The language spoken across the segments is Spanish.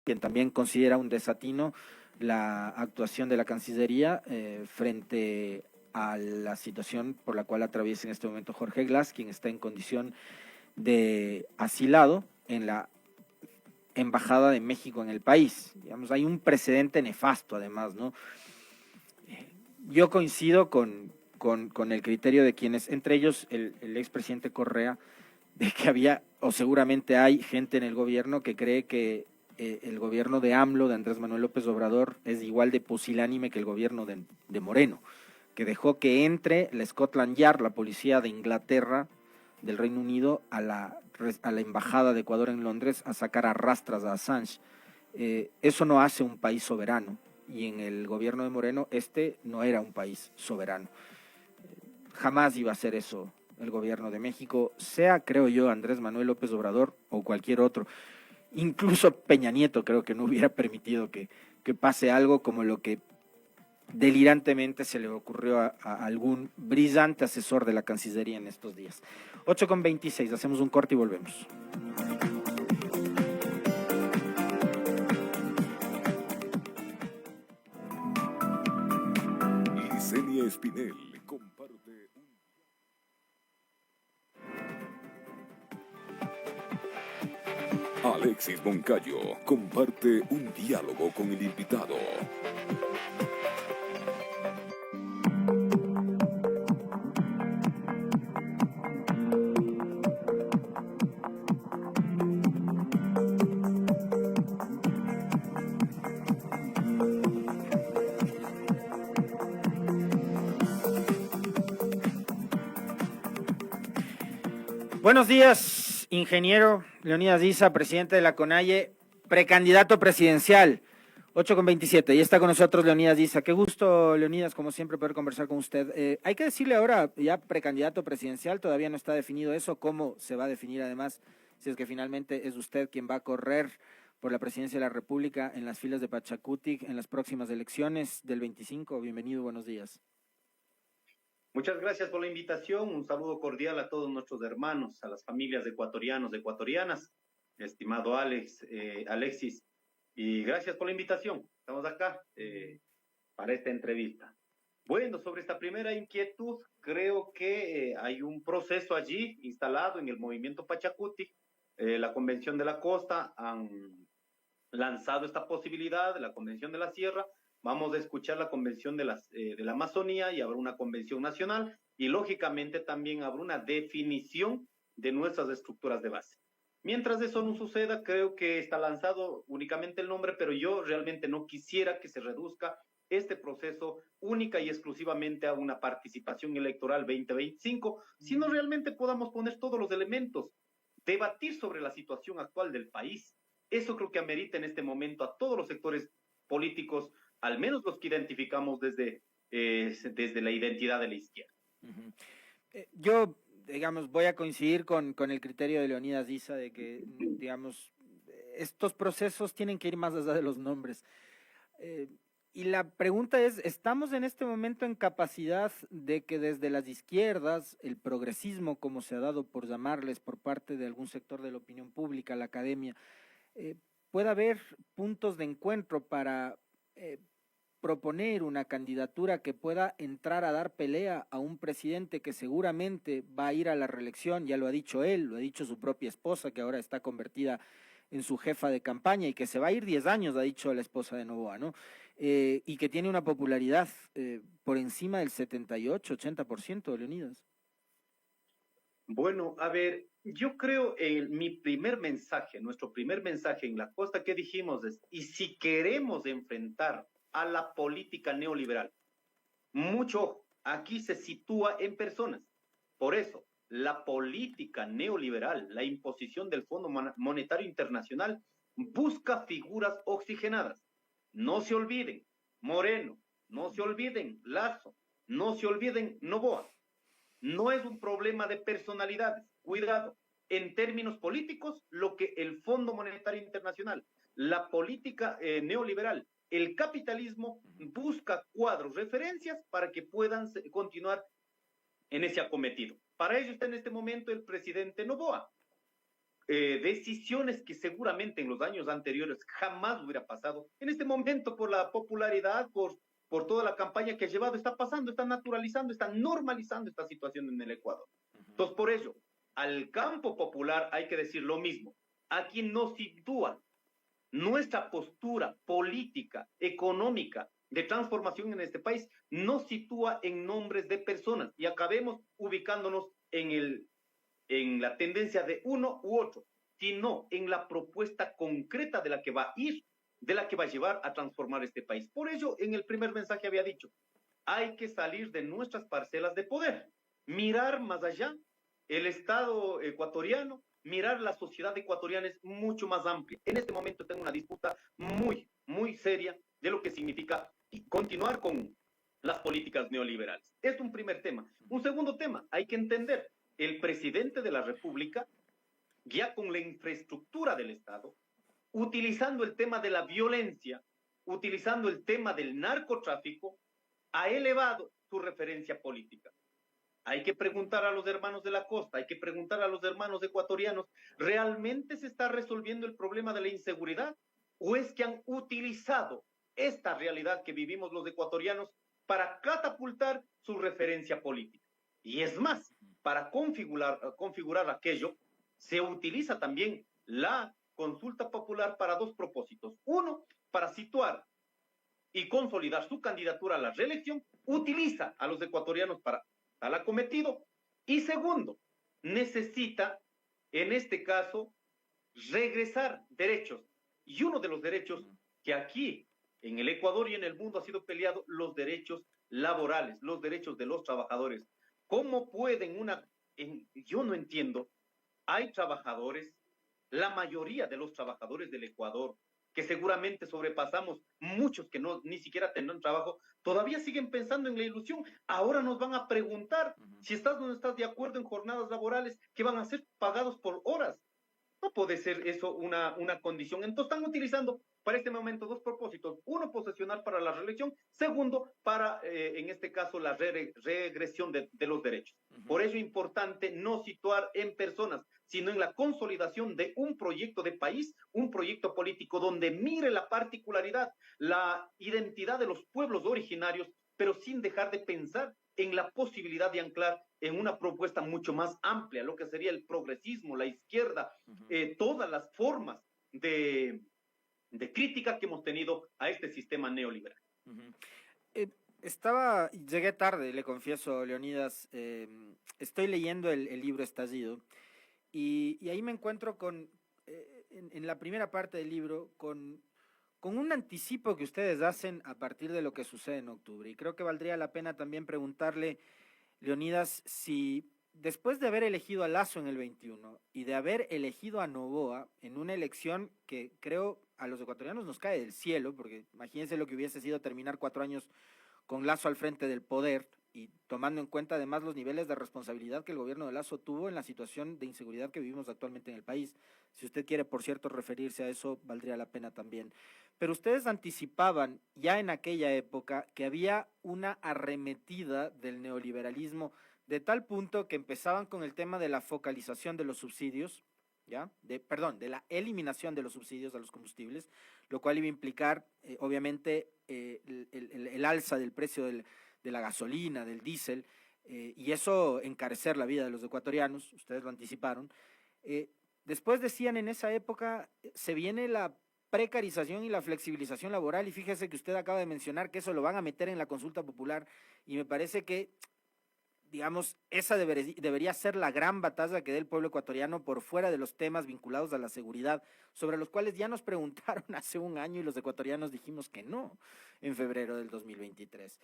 quien también considera un desatino la actuación de la Cancillería frente a la situación por la cual atraviesa en este momento Jorge Glass, quien está en condición de asilado en la Embajada de México en el país. Digamos, hay un precedente nefasto además, ¿no? Yo coincido con el criterio de quienes, entre ellos el expresidente Correa, de que había, o seguramente hay gente en el gobierno que cree que el gobierno de AMLO, de Andrés Manuel López Obrador, es igual de pusilánime que el gobierno de Moreno, que dejó que entre la Scotland Yard, la policía de Inglaterra, del Reino Unido, a la embajada de Ecuador en Londres a sacar a rastras a Assange. Eso no hace un país soberano, y en el gobierno de Moreno no era un país soberano. Jamás iba a ser eso el gobierno de México, sea, creo yo, Andrés Manuel López Obrador o cualquier otro. Incluso Peña Nieto creo que no hubiera permitido que pase algo como lo que delirantemente se le ocurrió a algún brillante asesor de la Cancillería en estos días. 8:26, hacemos un corte y volvemos. Licenia Espinel comparte Alexis Moncayo comparte un diálogo con el invitado. Buenos días, ingeniero Leonidas Diza, presidente de la CONAIE, precandidato presidencial. 8:27, y está con nosotros Leonidas Diza. Qué gusto, Leonidas, como siempre, poder conversar con usted. Hay que decirle ahora, ya precandidato presidencial, todavía no está definido eso, cómo se va a definir además, si es que finalmente es usted quien va a correr por la presidencia de la República en las filas de Pachacutic en las próximas elecciones del 25. Bienvenido, buenos días. Muchas gracias por la invitación, un saludo cordial a todos nuestros hermanos, a las familias de ecuatorianos, de ecuatorianas, estimado Alexis, y gracias por la invitación. Estamos acá para esta entrevista. Bueno, sobre esta primera inquietud, creo que hay un proceso allí instalado en el movimiento Pachacutic. La Convención de la Costa han lanzado esta posibilidad, de la Convención de la Sierra. Vamos a escuchar la convención de la Amazonía y habrá una convención nacional y lógicamente también habrá una definición de nuestras estructuras de base. Mientras eso no suceda, creo que está lanzado únicamente el nombre, pero yo realmente no quisiera que se reduzca este proceso única y exclusivamente a una participación electoral 2025, sino realmente podamos poner todos los elementos, debatir sobre la situación actual del país. Eso creo que amerita en este momento a todos los sectores políticos, al menos los que identificamos desde la identidad de la izquierda. Yo, digamos, voy a coincidir con el criterio de Leonidas Diza de que, digamos, estos procesos tienen que ir más allá de los nombres. Y la pregunta es, ¿estamos en este momento en capacidad de que desde las izquierdas, el progresismo, como se ha dado por llamarles por parte de algún sector de la opinión pública, la academia, pueda haber puntos de encuentro para proponer una candidatura que pueda entrar a dar pelea a un presidente que seguramente va a ir a la reelección? Ya lo ha dicho él, lo ha dicho su propia esposa, que ahora está convertida en su jefa de campaña y que se va a ir 10 años, ha dicho la esposa de Noboa, ¿no? Y que tiene una popularidad por encima del 78-80%, Leonidas. Bueno, a ver, yo creo nuestro primer mensaje en la costa que dijimos es, y si queremos enfrentar a la política neoliberal, mucho aquí se sitúa en personas. Por eso, la política neoliberal, la imposición del Fondo Monetario Internacional, busca figuras oxigenadas. No se olviden, Moreno, no se olviden, Lazo, no se olviden, Noboa. No es un problema de personalidades, cuidado. En términos políticos, lo que el Fondo Monetario Internacional, la política neoliberal, el capitalismo busca cuadros, referencias para que puedan continuar en ese acometido. Para ello está en este momento el presidente Noboa. decisiones que seguramente en los años anteriores jamás hubiera pasado. En este momento, por la popularidad, por toda la campaña que ha llevado, está pasando, está naturalizando, está normalizando esta situación en el Ecuador. Entonces, por ello, al campo popular hay que decir lo mismo. A quien nos sitúa nuestra postura política, económica, de transformación en este país, nos sitúa en nombres de personas y acabemos ubicándonos en la tendencia de uno u otro, sino en la propuesta concreta de la que va a ir, de la que va a llevar a transformar este país. Por ello, en el primer mensaje había dicho, hay que salir de nuestras parcelas de poder, mirar más allá. El Estado ecuatoriano, mirar la sociedad ecuatoriana es mucho más amplia. En este momento tengo una disputa muy, muy seria de lo que significa continuar con las políticas neoliberales. Es un primer tema. Un segundo tema, hay que entender, el presidente de la República, ya con la infraestructura del Estado, utilizando el tema de la violencia, utilizando el tema del narcotráfico, ha elevado su referencia política. Hay que preguntar a los hermanos de la costa, hay que preguntar a los hermanos ecuatorianos, ¿realmente se está resolviendo el problema de la inseguridad? ¿O es que han utilizado esta realidad que vivimos los ecuatorianos para catapultar su referencia política? Y es más, para configurar aquello, se utiliza también la consulta popular para dos propósitos. Uno, para situar y consolidar su candidatura a la reelección, utiliza a los ecuatorianos para tal acometido. Y segundo, necesita, en este caso, regresar derechos. Y uno de los derechos que aquí, en el Ecuador y en el mundo ha sido peleado, los derechos laborales, los derechos de los trabajadores. ¿Cómo pueden yo no entiendo, hay trabajadores, la mayoría de los trabajadores del Ecuador, que seguramente sobrepasamos muchos que ni siquiera tendrán trabajo, todavía siguen pensando en la ilusión. Ahora nos van a preguntar si estás o no estás de acuerdo en jornadas laborales que van a ser pagados por horas. No puede ser eso una condición. Entonces están utilizando para este momento dos propósitos. Uno, posesionar para la reelección. Segundo, para, en este caso, la regresión de los derechos. Por eso es importante no situar en personas, sino en la consolidación de un proyecto de país, un proyecto político donde mire la particularidad, la identidad de los pueblos originarios, pero sin dejar de pensar en la posibilidad de anclar en una propuesta mucho más amplia, lo que sería el progresismo, la izquierda, todas las formas de crítica que hemos tenido a este sistema neoliberal. Llegué tarde, le confieso, Leonidas, estoy leyendo el libro Estallido y ahí me encuentro en la primera parte del libro con un anticipo que ustedes hacen a partir de lo que sucede en octubre. Y creo que valdría la pena también preguntarle, Leonidas, si después de haber elegido a Lasso en el 21 y de haber elegido a Noboa en una elección que creo a los ecuatorianos nos cae del cielo, porque imagínense lo que hubiese sido terminar 4 años con Lasso al frente del poder y tomando en cuenta además los niveles de responsabilidad que el gobierno de Lasso tuvo en la situación de inseguridad que vivimos actualmente en el país. Si usted quiere, por cierto, referirse a eso, valdría la pena también. Pero ustedes anticipaban ya en aquella época que había una arremetida del neoliberalismo de tal punto que empezaban con el tema de la focalización de los subsidios, ¿ya? De la eliminación de los subsidios a los combustibles, lo cual iba a implicar, obviamente, el alza del precio de la gasolina, del diésel, y eso encarecer la vida de los ecuatorianos, ustedes lo anticiparon. Después decían en esa época, se viene la precarización y la flexibilización laboral, y fíjese que usted acaba de mencionar que eso lo van a meter en la consulta popular, y me parece que digamos, esa debería ser la gran batalla que dé el pueblo ecuatoriano por fuera de los temas vinculados a la seguridad, sobre los cuales ya nos preguntaron hace un año y los ecuatorianos dijimos que no en febrero del 2023.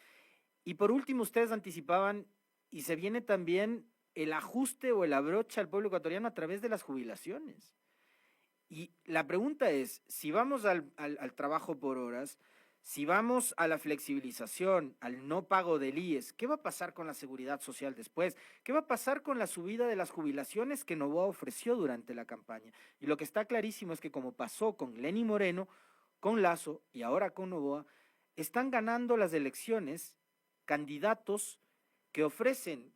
Y por último, ustedes anticipaban, y se viene también el ajuste o el abroche al pueblo ecuatoriano a través de las jubilaciones. Y la pregunta es, si vamos al trabajo por horas, si vamos a la flexibilización, al no pago del IES, ¿qué va a pasar con la seguridad social después? ¿Qué va a pasar con la subida de las jubilaciones que Noboa ofreció durante la campaña? Y lo que está clarísimo es que como pasó con Lenín Moreno, con Lasso y ahora con Noboa, están ganando las elecciones candidatos que ofrecen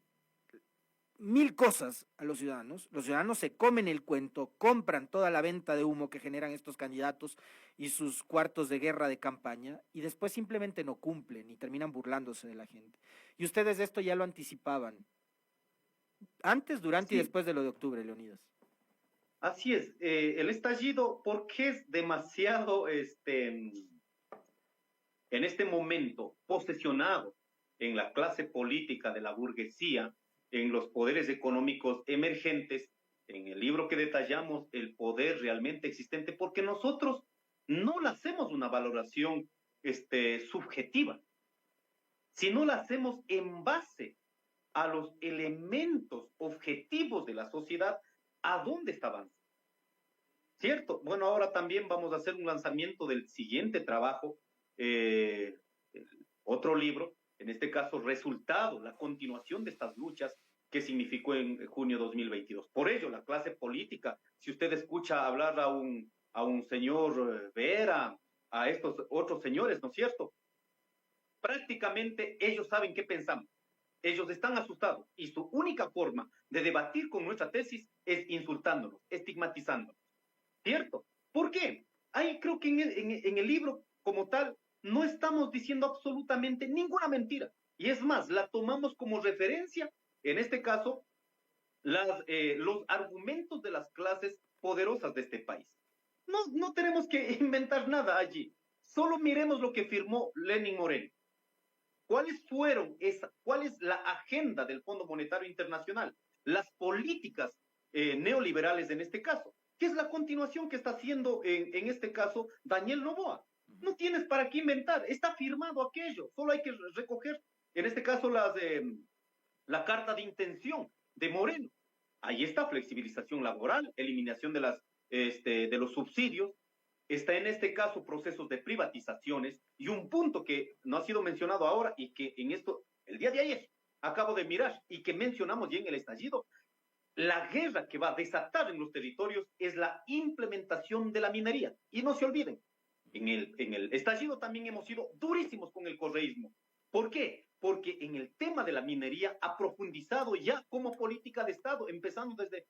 mil cosas a los ciudadanos se comen el cuento, compran toda la venta de humo que generan estos candidatos y sus cuartos de guerra de campaña, y después simplemente no cumplen y terminan burlándose de la gente. Y ustedes esto ya lo anticipaban, antes, durante y Sí, después de lo de octubre, Leonidas. así es. El estallido, ¿por qué es demasiado, en este momento, posesionado en la clase política de la burguesía, en los poderes económicos emergentes? En el libro que detallamos el poder realmente existente, porque nosotros no le hacemos una valoración subjetiva, sino la hacemos en base a los elementos objetivos de la sociedad, a dónde estaban. ¿Cierto? Bueno, ahora también vamos a hacer un lanzamiento del siguiente trabajo, eh, otro libro, en este caso, resultado, la continuación de estas luchas que significó en junio de 2022. Por ello, la clase política, si usted escucha hablar a un señor Vera, a estos otros señores, ¿no es cierto? Prácticamente ellos saben qué pensamos. Ellos están asustados y su única forma de debatir con nuestra tesis es insultándonos, estigmatizándonos. ¿Cierto? ¿Por qué? Ahí creo que en el libro como tal no estamos diciendo absolutamente ninguna mentira. Y es más, la tomamos como referencia, en este caso, los argumentos de las clases poderosas de este país. No tenemos que inventar nada allí. Solo miremos lo que firmó Lenin Moreno. ¿Cuál es la agenda del Fondo Monetario Internacional? Las políticas neoliberales en este caso, que es la continuación que está haciendo en este caso Daniel Noboa. No tienes para qué inventar, está firmado aquello, solo hay que recoger, en este caso, la carta de intención de Moreno. Ahí está flexibilización laboral, eliminación de los subsidios, está en este caso procesos de privatizaciones, y un punto que no ha sido mencionado ahora y que en esto, el día de ayer, acabo de mirar y que mencionamos ya en el estallido, la guerra que va a desatar en los territorios es la implementación de la minería. Y no se olviden, en el estallido también hemos sido durísimos con el correísmo. ¿Por qué? Porque en el tema de la minería ha profundizado ya como política de Estado, empezando desde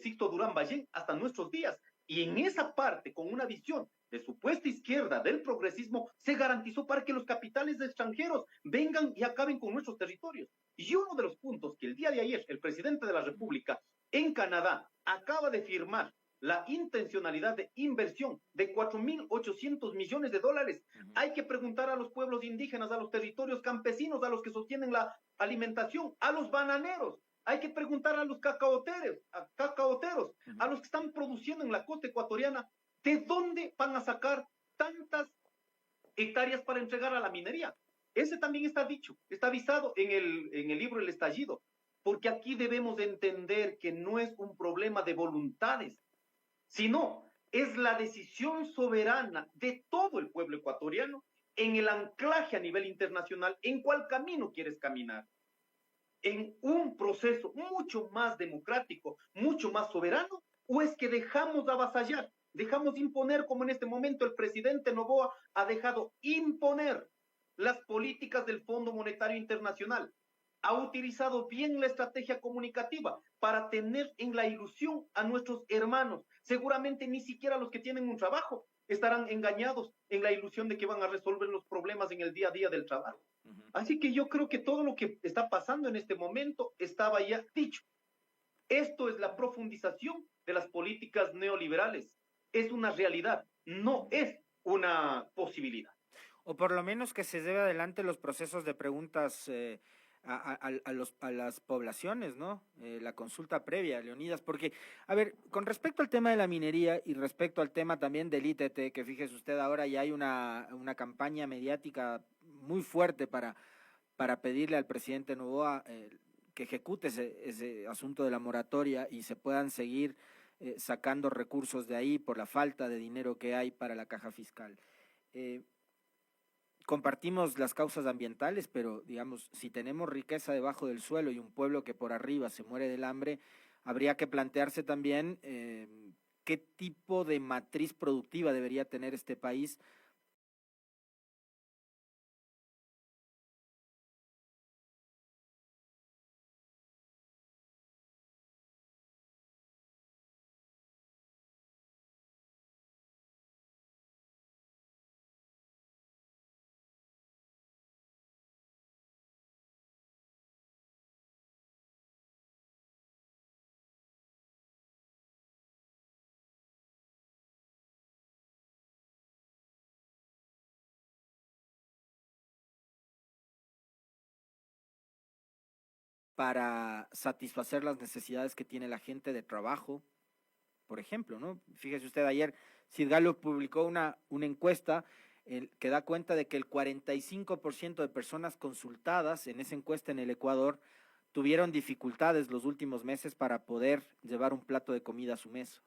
Sixto Durán Ballén hasta nuestros días. Y en esa parte, con una visión de supuesta izquierda del progresismo, se garantizó para que los capitales extranjeros vengan y acaben con nuestros territorios. Y uno de los puntos que el día de ayer el presidente de la República en Canadá acaba de firmar la intencionalidad de inversión de 4.800 millones de dólares. Hay que preguntar a los pueblos indígenas, a los territorios campesinos, a los que sostienen la alimentación, a los bananeros. Hay que preguntar a los cacaoteros, a los que están produciendo en la costa ecuatoriana, ¿de dónde van a sacar tantas hectáreas para entregar a la minería? Ese también está dicho, está avisado en el libro El Estallido, porque aquí debemos de entender que no es un problema de voluntades, sino es la decisión soberana de todo el pueblo ecuatoriano en el anclaje a nivel internacional, en cuál camino quieres caminar, en un proceso mucho más democrático, mucho más soberano, o es que dejamos avasallar, dejamos imponer, como en este momento el presidente Noboa ha dejado imponer las políticas del Fondo Monetario Internacional. Ha utilizado bien la estrategia comunicativa para tener en la ilusión a nuestros hermanos. Seguramente ni siquiera los que tienen un trabajo estarán engañados en la ilusión de que van a resolver los problemas en el día a día del trabajo. Así que yo creo que todo lo que está pasando en este momento estaba ya dicho. Esto es la profundización de las políticas neoliberales. Es una realidad, no es una posibilidad. O por lo menos que se lleve adelante los procesos de preguntas a las poblaciones, ¿no? La consulta previa, Leonidas, porque, a ver, con respecto al tema de la minería y respecto al tema también del ITT, que fíjese usted, ahora ya hay una campaña mediática muy fuerte para pedirle al presidente Noboa que ejecute ese asunto de la moratoria y se puedan seguir sacando recursos de ahí por la falta de dinero que hay para la caja fiscal. Compartimos las causas ambientales, pero digamos, si tenemos riqueza debajo del suelo y un pueblo que por arriba se muere del hambre, habría que plantearse también qué tipo de matriz productiva debería tener este país para satisfacer las necesidades que tiene la gente de trabajo, por ejemplo, ¿no? Fíjese usted, ayer Sid Gallup publicó una encuesta que da cuenta de que el 45% de personas consultadas en esa encuesta en el Ecuador tuvieron dificultades los últimos meses para poder llevar un plato de comida a su mesa.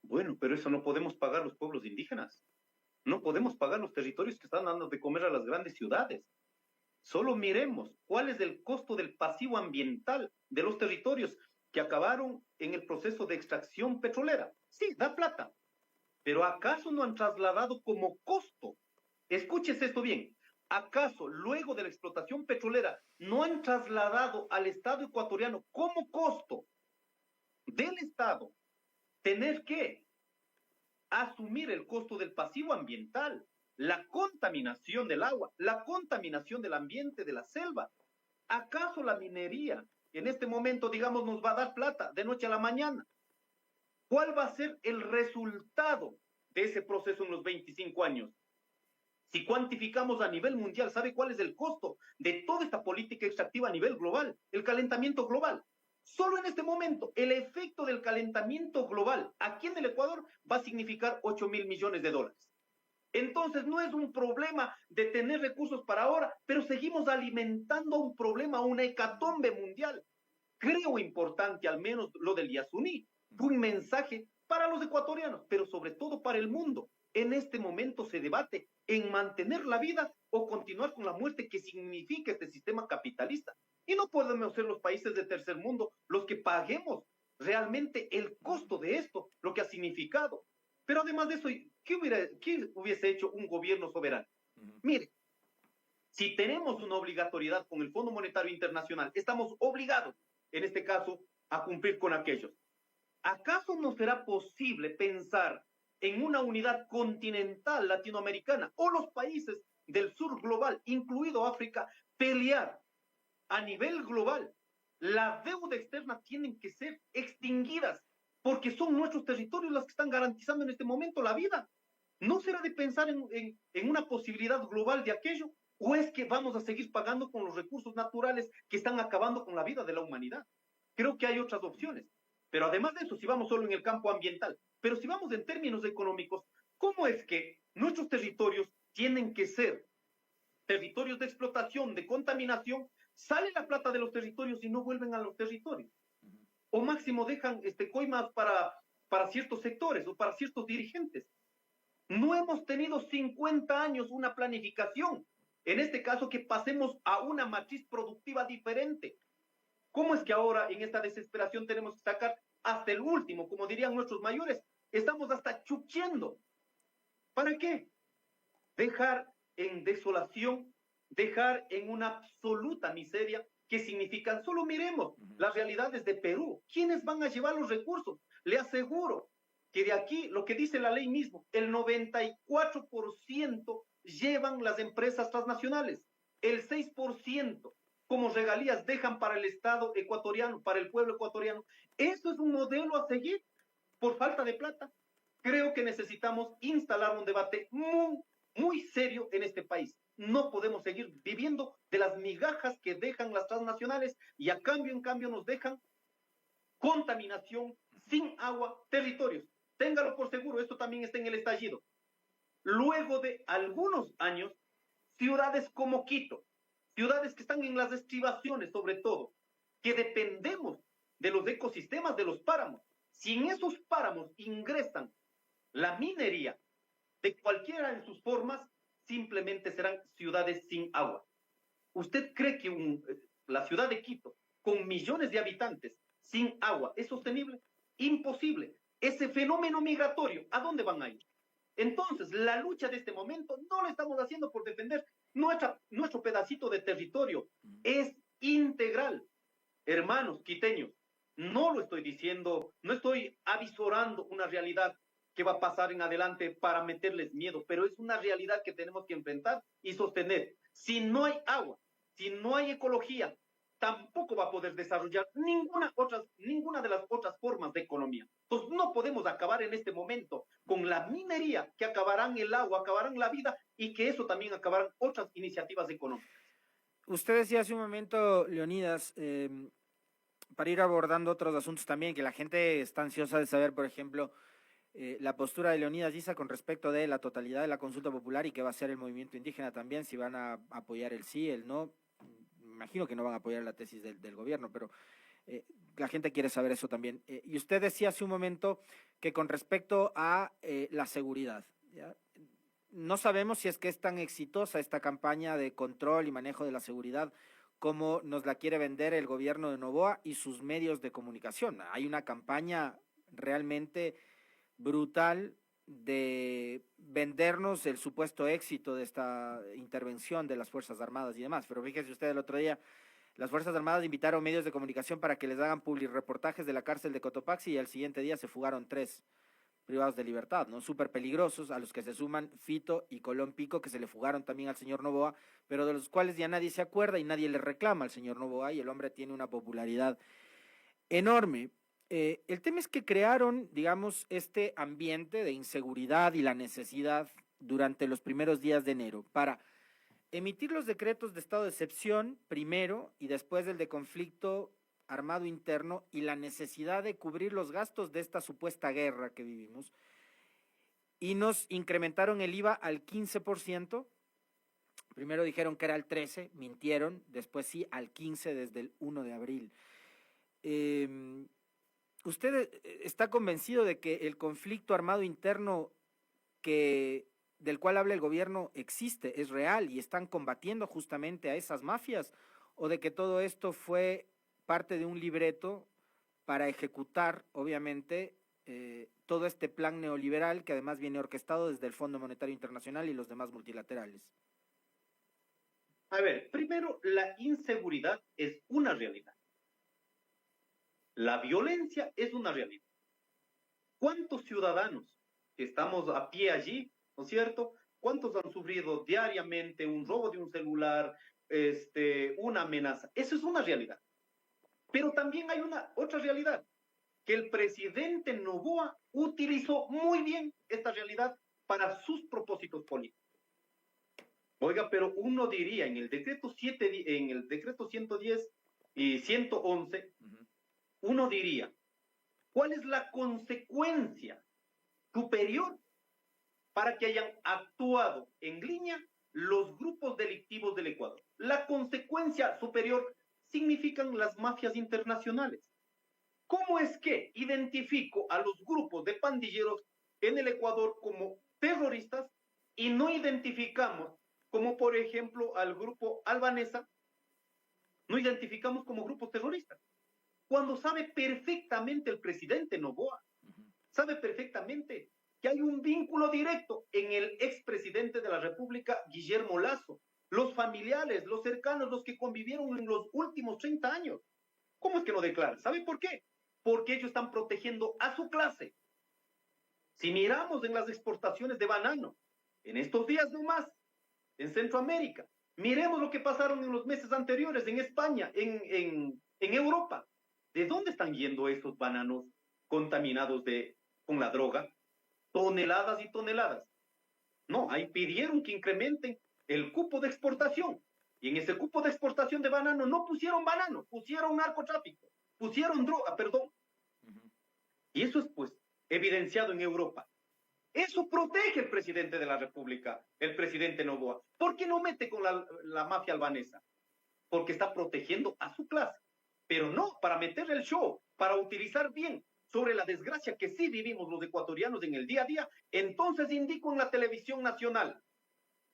Bueno, pero eso no podemos pagar los pueblos indígenas. No podemos pagar los territorios que están dando de comer a las grandes ciudades. Solo miremos cuál es el costo del pasivo ambiental de los territorios que acabaron en el proceso de extracción petrolera. Sí, da plata, pero ¿acaso no han trasladado como costo? Escúchese esto bien. ¿Acaso luego de la explotación petrolera no han trasladado al Estado ecuatoriano como costo del Estado tener que asumir el costo del pasivo ambiental, la contaminación del agua, la contaminación del ambiente, de la selva? ¿Acaso la minería en este momento, digamos, nos va a dar plata de noche a la mañana? ¿Cuál va a ser el resultado de ese proceso en los 25 años? Si cuantificamos a nivel mundial, ¿sabe cuál es el costo de toda esta política extractiva a nivel global? El calentamiento global. Solo en este momento, el efecto del calentamiento global aquí en el Ecuador va a significar 8.000 millones de dólares. Entonces, no es un problema de tener recursos para ahora, pero seguimos alimentando un problema, una hecatombe mundial. Creo importante, al menos lo del Yasuní, fue un mensaje para los ecuatorianos, pero sobre todo para el mundo. En este momento se debate en mantener la vida o continuar con la muerte que significa este sistema capitalista. Y no podemos ser los países de tercer mundo los que paguemos realmente el costo de esto, lo que ha significado. Pero además de eso, ¿qué hubiese hecho un gobierno soberano? Mire, si tenemos una obligatoriedad con el Fondo Monetario Internacional, estamos obligados, en este caso, a cumplir con aquellos. ¿Acaso no será posible pensar en una unidad continental latinoamericana o los países del sur global, incluido África, pelear a nivel global? La deuda externa tienen que ser extinguidas porque son nuestros territorios los que están garantizando en este momento la vida. ¿No será de pensar en una posibilidad global de aquello? ¿O es que vamos a seguir pagando con los recursos naturales que están acabando con la vida de la humanidad? Creo que hay otras opciones. Pero además de eso, si vamos solo en el campo ambiental, pero si vamos en términos económicos, ¿cómo es que nuestros territorios tienen que ser territorios de explotación, de contaminación? Sale la plata de los territorios y no vuelven a los territorios. O máximo dejan coimas para ciertos sectores o para ciertos dirigentes. No hemos tenido 50 años una planificación. En este caso, que pasemos a una matriz productiva diferente. ¿Cómo es que ahora en esta desesperación tenemos que sacar hasta el último, como dirían nuestros mayores? Estamos hasta chucheando. ¿Para qué? Dejar en desolación, dejar en una absoluta miseria. ¿Qué significan? Solo miremos las realidades de Perú. ¿Quiénes van a llevar los recursos? Le aseguro que de aquí, lo que dice la ley mismo, el 94% llevan las empresas transnacionales, el 6% como regalías dejan para el Estado ecuatoriano, para el pueblo ecuatoriano. ¿Eso es un modelo a seguir por falta de plata? Creo que necesitamos instalar un debate muy serio en este país. No podemos seguir viviendo de las migajas que dejan las transnacionales y en cambio nos dejan contaminación, sin agua, territorios. Téngalo por seguro, esto también está en el estallido. Luego de algunos años, ciudades como Quito, ciudades que están en las estribaciones sobre todo, que dependemos de los ecosistemas de los páramos. Si en esos páramos ingresan la minería de cualquiera de sus formas, simplemente serán ciudades sin agua. ¿Usted cree que la ciudad de Quito, con millones de habitantes, sin agua, es sostenible? Imposible. Ese fenómeno migratorio, ¿a dónde van a ir? Entonces, la lucha de este momento no la estamos haciendo por defender nuestro pedacito de territorio. Es integral. Hermanos quiteños, no lo estoy diciendo, no estoy avisorando una realidad que va a pasar en adelante para meterles miedo, pero es una realidad que tenemos que enfrentar y sostener. Si no hay agua, si no hay ecología, tampoco va a poder desarrollar ninguna de las otras formas de economía. Entonces no podemos acabar en este momento con la minería, que acabarán el agua, acabarán la vida y que eso también acabarán otras iniciativas económicas. Usted decía hace un momento, Leonidas, para ir abordando otros asuntos también, que la gente está ansiosa de saber, por ejemplo, la postura de Leonidas Issa con respecto de la totalidad de la consulta popular y qué va a hacer el movimiento indígena también, si van a apoyar el sí, el no. Me imagino que no van a apoyar la tesis del gobierno, pero la gente quiere saber eso también. Y usted decía hace un momento que con respecto a la seguridad, ¿ya? No sabemos si es que es tan exitosa esta campaña de control y manejo de la seguridad como nos la quiere vender el gobierno de Noboa y sus medios de comunicación. Hay una campaña realmente brutal de vendernos el supuesto éxito de esta intervención de las Fuerzas Armadas y demás. Pero fíjese usted, el otro día las Fuerzas Armadas invitaron medios de comunicación para que les hagan publireportajes de la cárcel de Cotopaxi y al siguiente día se fugaron 3 privados de libertad, ¿no? Súper peligrosos, a los que se suman Fito y Colón Pico, que se le fugaron también al señor Noboa, pero de los cuales ya nadie se acuerda y nadie le reclama al señor Noboa, y el hombre tiene una popularidad enorme. El tema es que crearon, digamos, este ambiente de inseguridad y la necesidad durante los primeros días de enero para emitir los decretos de estado de excepción primero y después el de conflicto armado interno y la necesidad de cubrir los gastos de esta supuesta guerra que vivimos, y nos incrementaron el IVA al 15%, primero dijeron que era al 13%, mintieron, después sí al 15% desde el 1 de abril. ¿Usted está convencido de que el conflicto armado interno del cual habla el gobierno existe, es real y están combatiendo justamente a esas mafias, o de que todo esto fue parte de un libreto para ejecutar, obviamente, todo este plan neoliberal que además viene orquestado desde el Fondo Monetario Internacional y los demás multilaterales? A ver, primero, la inseguridad es una realidad. La violencia es una realidad. ¿Cuántos ciudadanos que estamos a pie allí, ¿no es cierto? ¿Cuántos han sufrido diariamente un robo de un celular, una amenaza? Eso es una realidad. Pero también hay una otra realidad, que el presidente Noboa utilizó muy bien esta realidad para sus propósitos políticos. Oiga, pero uno diría en el decreto 110 y 111, uno diría, ¿cuál es la consecuencia superior para que hayan actuado en línea los grupos delictivos del Ecuador? La consecuencia superior significan las mafias internacionales. ¿Cómo es que identifico a los grupos de pandilleros en el Ecuador como terroristas y no identificamos, como por ejemplo al grupo Albanesa, no identificamos como grupos terroristas? Cuando sabe perfectamente el presidente Noboa, sabe perfectamente que hay un vínculo directo en el expresidente de la República, Guillermo Lasso, los familiares, los cercanos, los que convivieron en los últimos 30 años. ¿Cómo es que no declaran? ¿Sabe por qué? Porque ellos están protegiendo a su clase. Si miramos en las exportaciones de banano, en estos días nomás, en Centroamérica, miremos lo que pasaron en los meses anteriores en España, en Europa. ¿De dónde están yendo esos bananos contaminados con la droga? Toneladas y toneladas. No, ahí pidieron que incrementen el cupo de exportación. Y en ese cupo de exportación de banano no pusieron banano, pusieron narcotráfico, pusieron droga, perdón. Y eso es pues evidenciado en Europa. Eso protege el presidente de la República, el presidente Noboa. ¿Por qué no mete con la mafia albanesa? Porque está protegiendo a su clase. Pero no para meter el show, para utilizar bien sobre la desgracia que sí vivimos los ecuatorianos en el día a día. Entonces indico en la televisión nacional,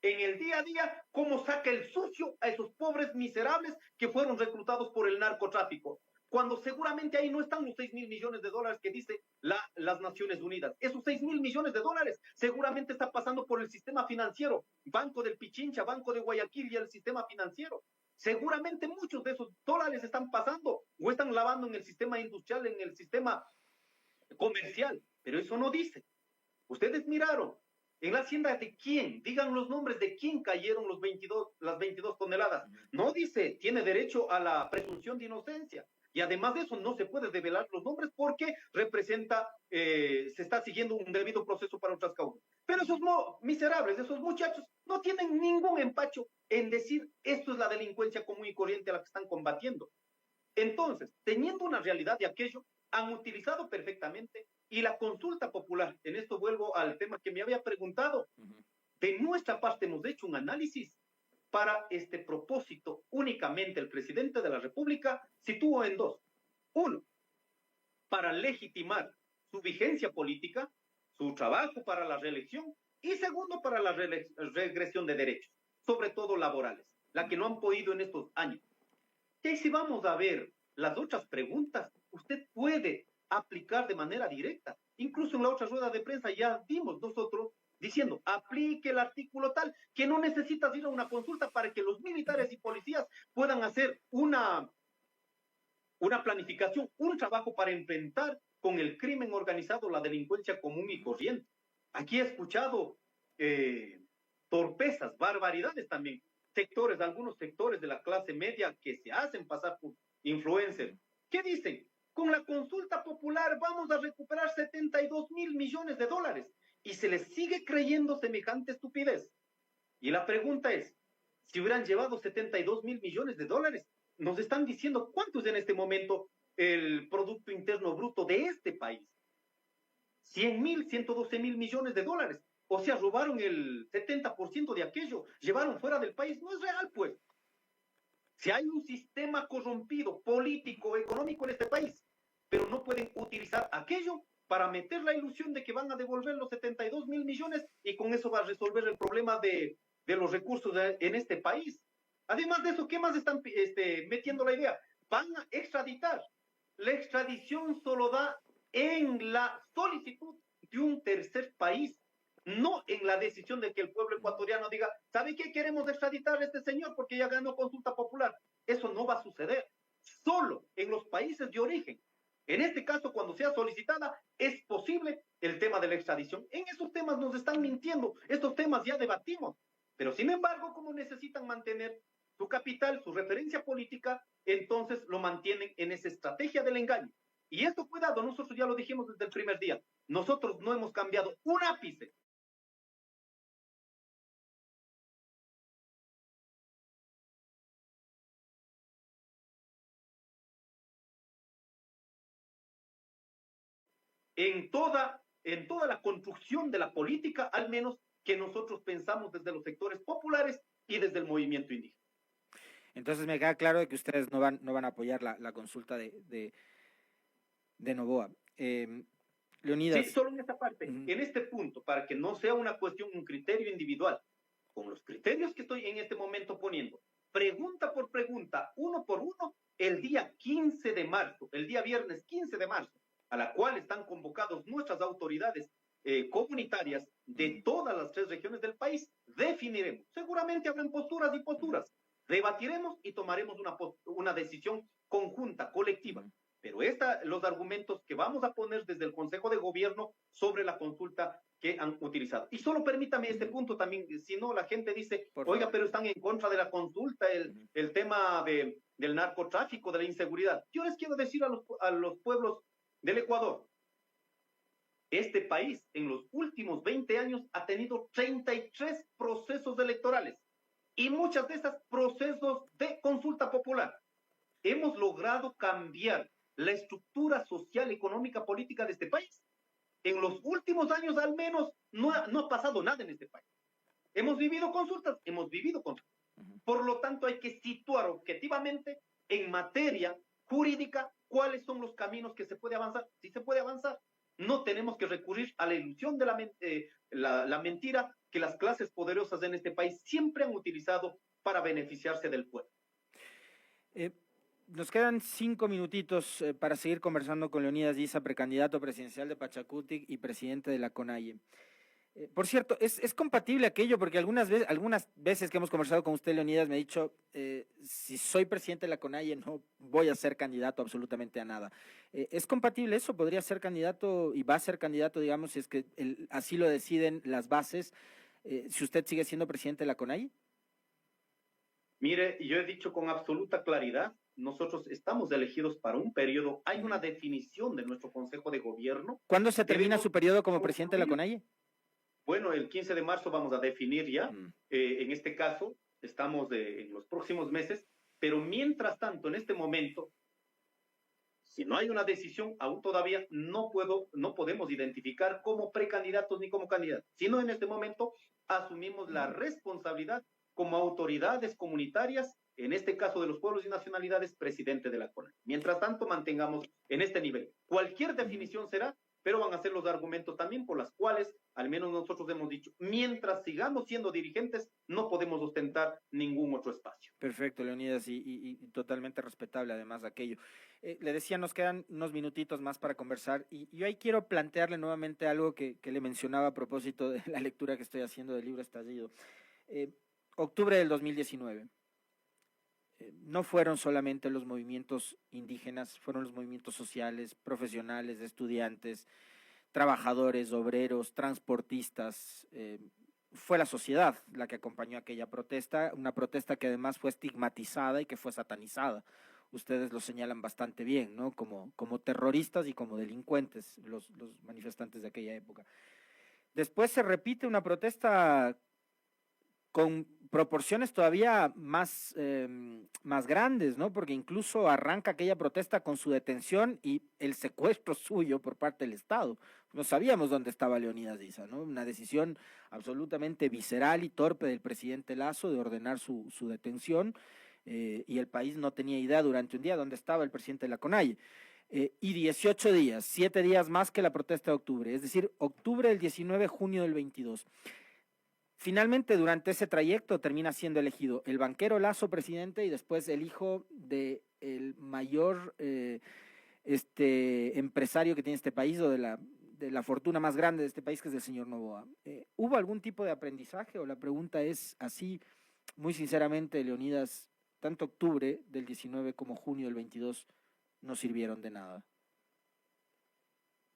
en el día a día, cómo saca el sucio a esos pobres miserables que fueron reclutados por el narcotráfico, cuando seguramente ahí no están los 6.000 millones de dólares que dice las Naciones Unidas. Esos 6.000 millones de dólares seguramente está pasando por el sistema financiero, Banco del Pichincha, Banco de Guayaquil y el sistema financiero. Seguramente muchos de esos dólares están pasando o están lavando en el sistema industrial, en el sistema comercial, pero eso no dice. Ustedes miraron en la hacienda de quién, digan los nombres de quién cayeron las 22 toneladas. No dice, tiene derecho a la presunción de inocencia. Y además de eso, no se puede develar los nombres porque representa, se está siguiendo un debido proceso para otras causas. Pero esos miserables, esos muchachos, no tienen ningún empacho en decir esto es la delincuencia común y corriente a la que están combatiendo. Entonces, teniendo una realidad de aquello, han utilizado perfectamente y la consulta popular, en esto vuelvo al tema que me había preguntado, de nuestra parte hemos hecho un análisis para este propósito. Únicamente el presidente de la República situó en dos. Uno, para legitimar su vigencia política, su trabajo para la reelección, y segundo, para la regresión de derechos, sobre todo laborales, la que no han podido en estos años. Y si vamos a ver las otras preguntas, usted puede aplicar de manera directa. Incluso en la otra rueda de prensa ya dimos nosotros diciendo, aplique el artículo tal, que no necesitas ir a una consulta para que los militares y policías puedan hacer una planificación, un trabajo para enfrentar con el crimen organizado, la delincuencia común y corriente. Aquí he escuchado torpezas, barbaridades también. Algunos sectores de la clase media que se hacen pasar por influencers. ¿Qué dicen? Con la consulta popular vamos a recuperar 72 mil millones de dólares y se les sigue creyendo semejante estupidez. Y la pregunta es, si hubieran llevado 72 mil millones de dólares, nos están diciendo cuánto es en este momento el Producto Interno Bruto de este país. 100.000, 112 mil millones de dólares. O sea, robaron el 70% de aquello, llevaron fuera del país. No es real, pues. Si hay un sistema corrompido, político, económico en este país, pero no pueden utilizar aquello para meter la ilusión de que van a devolver los 72 mil millones y con eso va a resolver el problema de los recursos en este país. Además de eso, ¿qué más están metiendo la idea? Van a extraditar. La extradición solo da en la solicitud de un tercer país, no en la decisión de que el pueblo ecuatoriano diga, ¿sabe qué? Queremos extraditar a este señor porque ya ganó consulta popular. Eso no va a suceder. Solo en los países de origen. En este caso, cuando sea solicitada, es posible el tema de la extradición. En esos temas nos están mintiendo. Estos temas ya debatimos. Pero sin embargo, como necesitan mantener su capital, su referencia política, entonces lo mantienen en esa estrategia del engaño. Y esto, cuidado, nosotros ya lo dijimos desde el primer día. Nosotros no hemos cambiado un ápice. En toda la construcción de la política, al menos que nosotros pensamos desde los sectores populares y desde el movimiento indígena. Entonces me queda claro de que ustedes no van a apoyar la consulta de Noboa. Leonidas. Sí, solo en esta parte, en este punto, para que no sea una cuestión, un criterio individual, con los criterios que estoy en este momento poniendo, pregunta por pregunta, uno por uno, el día 15 de marzo, el día viernes 15 de marzo, a la cual están convocados nuestras autoridades comunitarias de todas las 3 regiones del país, definiremos. Seguramente habrán posturas y posturas. Debatiremos y tomaremos una decisión conjunta, colectiva. Pero los argumentos que vamos a poner desde el Consejo de Gobierno sobre la consulta que han utilizado. Y solo permítame este punto también, si no la gente dice, oiga, pero están en contra de la consulta, el tema del narcotráfico, de la inseguridad. Yo les quiero decir a los pueblos del Ecuador, este país en los últimos 20 años ha tenido 33 procesos electorales y muchas de esas procesos de consulta popular. Hemos logrado cambiar la estructura social, económica, política de este país. En los últimos años, al menos, no ha pasado nada en este país. Hemos vivido consultas. Por lo tanto, hay que situar objetivamente en materia jurídica cuáles son los caminos que se puede avanzar. Si se puede avanzar, no tenemos que recurrir a la ilusión de la mentira que las clases poderosas en este país siempre han utilizado para beneficiarse del pueblo. Nos quedan 5 minutitos para seguir conversando con Leonidas Ysa, precandidato presidencial de Pachacutic y presidente de la CONAIE. Por cierto, ¿es compatible aquello? Porque algunas veces que hemos conversado con usted, Leonidas, me ha dicho, si soy presidente de la CONAIE no voy a ser candidato absolutamente a nada. ¿Es compatible eso? ¿Podría ser candidato y va a ser candidato, digamos, si es que así lo deciden las bases, si usted sigue siendo presidente de la CONAIE? Mire, yo he dicho con absoluta claridad, nosotros estamos elegidos para un periodo, hay una definición de nuestro Consejo de Gobierno. ¿Cuándo se termina su periodo como presidente de la CONAIE? Bueno, el 15 de marzo vamos a definir ya. En este caso, estamos en los próximos meses, pero mientras tanto, en este momento, si no hay una decisión, aún todavía no podemos identificar como precandidatos ni como candidatos, sino en este momento asumimos la responsabilidad como autoridades comunitarias, en este caso de los pueblos y nacionalidades, presidente de la CONAIE. Mientras tanto, mantengamos en este nivel. Cualquier definición será, pero van a ser los argumentos también por las cuales, al menos nosotros hemos dicho, mientras sigamos siendo dirigentes, no podemos ostentar ningún otro espacio. Perfecto, Leonidas, y totalmente respetable además aquello. Le decía, nos quedan unos minutitos más para conversar, y yo ahí quiero plantearle nuevamente algo que le mencionaba a propósito de la lectura que estoy haciendo del libro Estallido. Octubre del 2019. No fueron solamente los movimientos indígenas, fueron los movimientos sociales, profesionales, estudiantes, trabajadores, obreros, transportistas, fue la sociedad la que acompañó aquella protesta, una protesta que además fue estigmatizada y que fue satanizada. Ustedes lo señalan bastante bien, ¿no? Como terroristas y como delincuentes, los manifestantes de aquella época. Después se repite una protesta con proporciones todavía más grandes, ¿no? Porque incluso arranca aquella protesta con su detención y el secuestro suyo por parte del Estado. No sabíamos dónde estaba Leonidas Diza, ¿no? Una decisión absolutamente visceral y torpe del presidente Lasso de ordenar su detención, y el país no tenía idea durante un día dónde estaba el presidente de la CONAIE. Y 18 días, 7 días más que la protesta de octubre, es decir, octubre del 19, junio del 22. Finalmente, durante ese trayecto termina siendo elegido el banquero Lasso presidente y después el hijo del mayor empresario que tiene este país, o de la fortuna más grande de este país, que es el señor Noboa. ¿Hubo algún tipo de aprendizaje? O la pregunta es así, muy sinceramente, Leonidas, tanto octubre del 19 como junio del 22 no sirvieron de nada.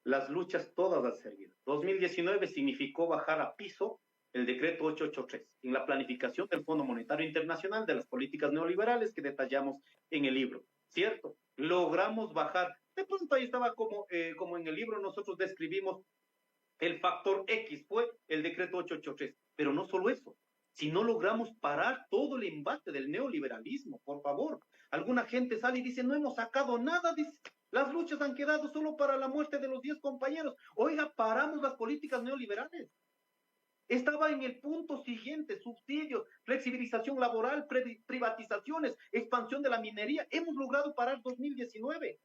Las luchas todas han servido. 2019 significó bajar a piso el decreto 883, en la planificación del Fondo Monetario Internacional de las políticas neoliberales que detallamos en el libro, ¿cierto? Logramos bajar, de pronto ahí estaba como en el libro nosotros describimos el factor X, fue el decreto 883, pero no solo eso, sino logramos parar todo el embate del neoliberalismo, por favor. Alguna gente sale y dice, no hemos sacado nada, dice, las luchas han quedado solo para la muerte de los 10 compañeros. Oiga, paramos las políticas neoliberales. Estaba en el punto siguiente: subsidios, flexibilización laboral, privatizaciones, expansión de la minería. Hemos logrado parar 2019.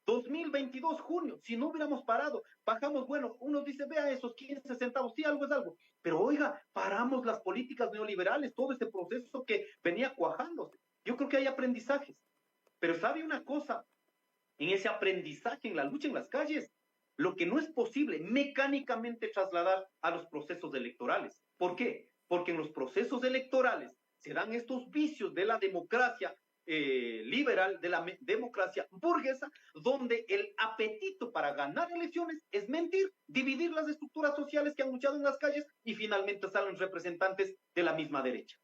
2022, junio, si no hubiéramos parado, bajamos, bueno, uno dice, vea esos 15 centavos, sí, algo es algo, pero oiga, paramos las políticas neoliberales, todo este proceso que venía cuajándose. Yo creo que hay aprendizajes, pero ¿sabe una cosa? En ese aprendizaje, en la lucha en las calles, lo que no es posible mecánicamente trasladar a los procesos electorales. ¿Por qué? Porque en los procesos electorales se dan estos vicios de la democracia liberal, de la democracia burguesa, donde el apetito para ganar elecciones es mentir, dividir las estructuras sociales que han luchado en las calles, y finalmente salen representantes de la misma derecha.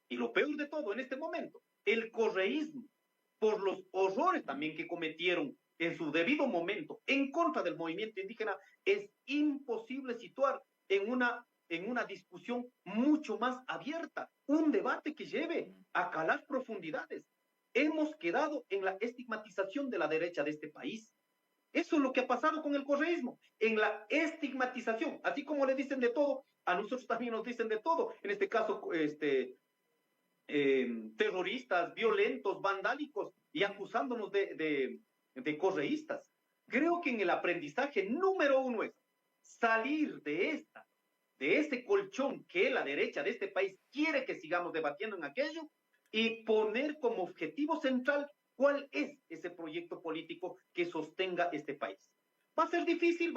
Y lo peor de todo en este momento, el correísmo, por los horrores también que cometieron en su debido momento en contra del movimiento indígena, es imposible situar en una discusión mucho más abierta, un debate que lleve a calar profundidades. Hemos quedado en la estigmatización de la derecha de este país. Eso es lo que ha pasado con el correísmo, en la estigmatización. Así como le dicen de todo, a nosotros también nos dicen de todo. En este caso, terroristas, violentos, vandálicos, y acusándonos de correístas. Creo que en el aprendizaje número uno es salir de ese colchón que la derecha de este país quiere que sigamos debatiendo en aquello, y poner como objetivo central cuál es ese proyecto político que sostenga este país. Va a ser difícil,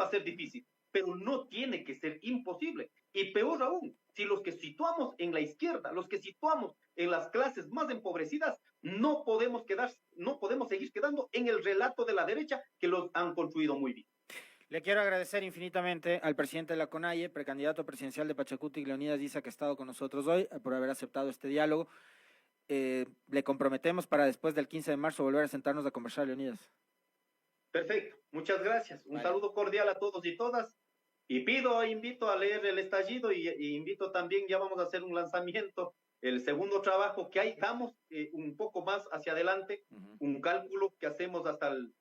pero no tiene que ser imposible. Y peor aún, si los que situamos en la izquierda, los que situamos en las clases más empobrecidas, no podemos seguir quedando en el relato de la derecha que los han construido muy bien. Le quiero agradecer infinitamente al presidente de la CONAIE, precandidato presidencial de Pachacuti, Leonidas Diza, que ha estado con nosotros hoy, por haber aceptado este diálogo. Le comprometemos para después del 15 de marzo volver a sentarnos a conversar, Leonidas. Perfecto, muchas gracias. Un saludo cordial a todos y todas. Y invito a leer El Estallido y invito también, ya vamos a hacer un lanzamiento, el segundo trabajo que ahí damos un poco más hacia adelante, un cálculo que hacemos hasta el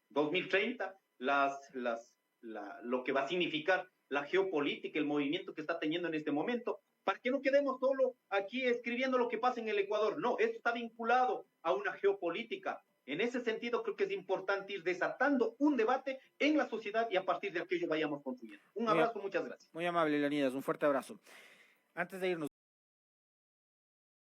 2030, lo que va a significar la geopolítica, el movimiento que está teniendo en este momento, para que no quedemos solo aquí escribiendo lo que pasa en el Ecuador. No, esto está vinculado a una geopolítica. En ese sentido, creo que es importante ir desatando un debate en la sociedad y a partir de aquello vayamos construyendo. Un abrazo, muchas gracias. Muy amable, Leonidas, un fuerte abrazo. Antes de irnos,